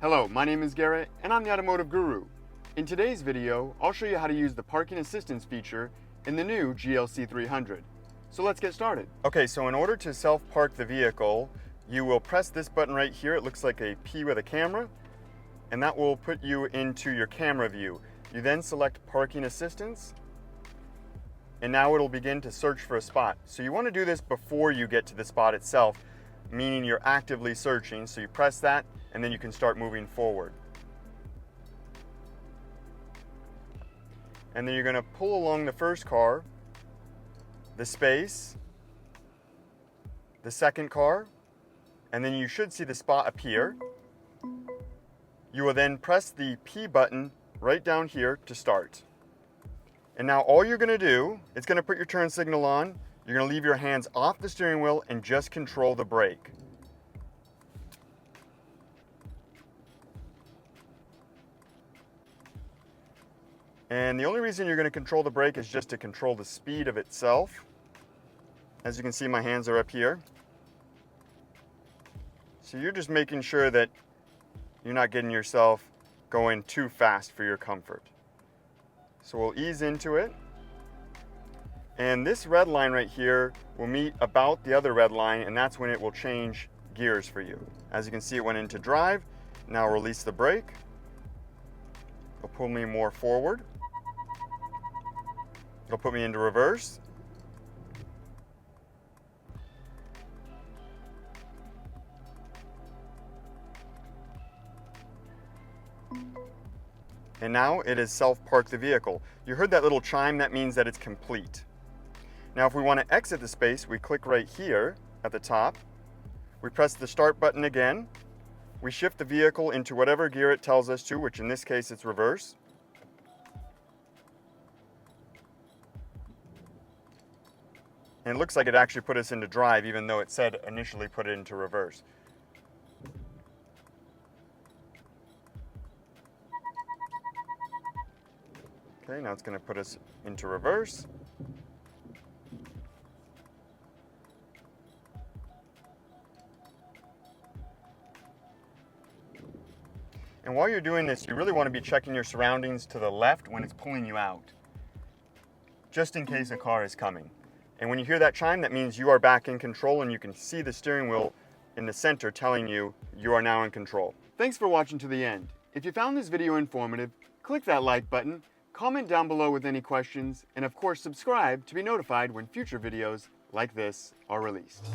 Hello, my name is Garrett and I'm the Automotive Guru. In today's video, I'll show you how to use the parking assistance feature in the new GLC 300. So let's get started. Okay, so in order to self-park the vehicle, you will press this button right here. It looks like a P with a camera, and that will put you into your camera view. You then select parking assistance, and now it'll begin to search for a spot. So you want to do this before you get to the spot itself, meaning you're actively searching. So you press that, and then you can start moving forward. And then you're going to pull along the first car, the space, the second car, and then you should see the spot appear. You will then press the P button right down here to start. And now all you're going to do is going to put your turn signal on. You're going to leave your hands off the steering wheel and just control the brake. And the only reason you're going to control the brake is just to control the speed of itself. As you can see, my hands are up here. So you're just making sure that you're not getting yourself going too fast for your comfort. So we'll ease into it. And this red line right here will meet about the other red line, and that's when it will change gears for you. As you can see, it went into drive. Now release the brake. It'll pull me more forward. It'll put me into reverse. And now it is self-parked the vehicle. You heard that little chime, that means that it's complete. Now if we want to exit the space, we click right here at the top. We press the start button again. We shift the vehicle into whatever gear it tells us to, which in this case it's reverse. And it looks like it actually put us into drive, even though it said initially put it into reverse. Okay, now it's going to put us into reverse. And while you're doing this, you really want to be checking your surroundings to the left when it's pulling you out, just in case a car is coming. And when you hear that chime, that means you are back in control, and you can see the steering wheel in the center telling you you are now in control. Thanks for watching to the end. If you found this video informative, click that like button, comment down below with any questions, and of course subscribe to be notified when future videos like this are released.